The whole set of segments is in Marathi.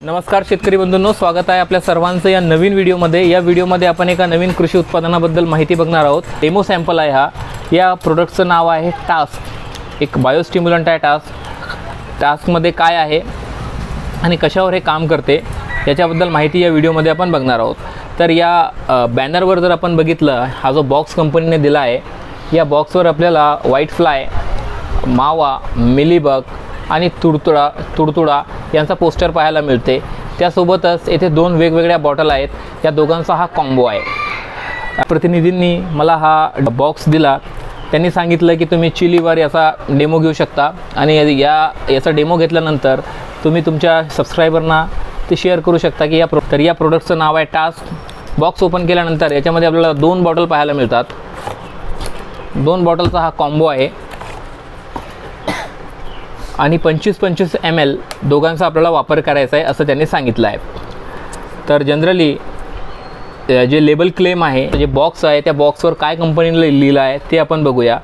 नमस्कार शेतकरी बंधूंनो, स्वागत आहे आपल्या सर्वांचं या नवीन व्हिडिओमध्ये। या व्हिडिओमध्ये आपण एका नवीन कृषी उत्पादनाबद्दल माहिती बघणार आहोत। डेमो सॅम्पल आहे हा। या प्रोडक्टचं नाव आहे टास्क। एक बायोस्टिम्युलंट आहे टास्क। टास्कमध्ये काय आहे आणि कशावर हे काम करते याच्याबद्दल माहिती या व्हिडिओमध्ये आपण बघणार आहोत। तर या बॅनरवर जर आपण बघितलं, हा जो बॉक्स कंपनीने दिला आहे, या बॉक्सवर आपल्याला व्हाईट फ्लाय, मावा, मिलीबग आणि तुडतुडा यांचा पोस्टर पाहायला मिळते। त्यासोबतच येथे दोन वेगवेगळ्या बॉटल आहेत, या दोघांचा हा कॉम्बो आहे। प्रतिनिधींनी मला हा बॉक्स दिला, त्यांनी सांगितलं की तुम्ही चिलीवर याचा डेमो घेऊ शकता आणि याचा डेमो घेतल्यानंतर तुम्ही तुमच्या सबस्क्रायबरना ते शेअर करू शकता की या प्रोडक्टचं नाव आहे टास्क। बॉक्स ओपन केल्यानंतर याच्यामध्ये आपल्याला दोन बॉटल पाहायला मिळतात। दोन बॉटलचा हा कॉम्बो आहे आणि 25-25 ml दोघांचा आपल्याला वापर करायचा आहे असं त्यांनी सांगितलं आहे। तर जनरली जे लेबल क्लेम आहे, जे बॉक्स आहे, त्या बॉक्सवर काय कंपनीने लिहिलं आहे ते आपण बघूया।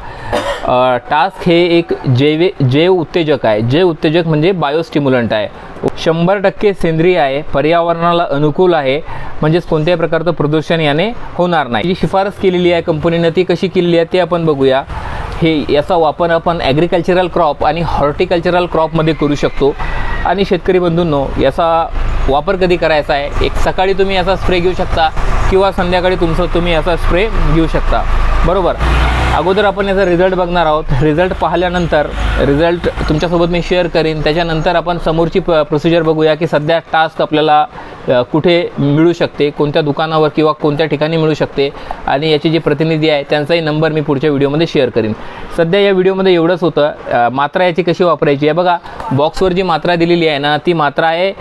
टास्क हे एक जैव उत्तेजक आहे। जैव उत्तेजक म्हणजे बायोस्टिम्युलंट आहे। 100% सेंद्रिय आहे, पर्यावरणाला अनुकूल आहे, म्हणजेच कोणत्याही प्रकारचं प्रदूषण याने होणार नाही। जी शिफारस केलेली आहे कंपनीने ती कशी केलेली आहे ते आपण बघूया। याचा वापर आपण ॲग्रिकल्चरल क्रॉप आणि हॉर्टिकल्चरल क्रॉपमध्ये करू शकतो। आणि शेतकरी बंधूंनो, याचा वापर कधी करायचा आहे, एक सकाळी तुम्ही याचा स्प्रे घेऊ शकता किंवा संध्याकाळी तुम्ही याचा स्प्रे घेऊ शकता, बरोबर। अगोदर आपण याचा रिझल्ट बघणार आहोत। रिझल्ट पाहिल्यानंतर रिझल्ट तुमच्यासोबत मी शेअर करीन। त्याच्यानंतर आपण समोरची प्रोसिजर बघूया की सध्या टास्क आपल्याला कुठे मिळू शकते, कोणत्या दुकानावर किंवा कोणत्या ठिकाणी मिळू शकते, आणि याचे जे प्रतिनिधी आहे त्यांचाही नंबर मी पुढच्या व्हिडिओमध्ये शेअर करीन। सध्या या व्हिडिओमध्ये एवढंच होतं। मात्रा याची कशी वापरायची आहे बघा। बॉक्सवर जी मात्रा दिलेली आहे ना, ती मात्रा आहे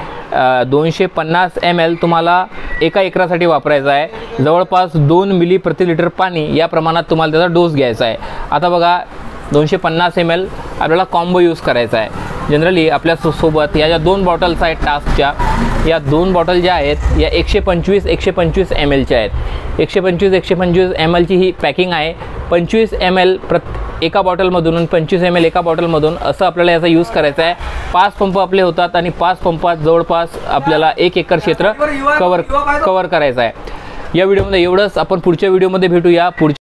250 ml तुम्हाला एका एकरासाठी वापरायचा आहे। जवळपास 2 मिली प्रति लिटर पाणी या प्रमाणात तुम्हाला त्याचा डोस घ्यायचा आहे। आता बघा, 250 ml आपल्याला कॉम्बो यूज करायचा आहे। जनरली आपल्यासोबत या ज्या दोन बॉटल्स आहेत टास्कच्या, या दोन बॉटल ज्या आहेत या 125 mlच्या आहेत। 125 mlची ही पॅकिंग आहे। 25 ml एका बॉटलमधून आणि 25 ml एका बॉटलमधून असं आपल्याला याचा यूज करायचा आहे। 5 पंप आपले होतात आणि 5 पंपात जवळपास आपल्याला 1 एकर क्षेत्र कवर करायचं आहे। या व्हिडिओमध्ये एवढंच। आपण पुढच्या व्हिडिओमध्ये भेटूया।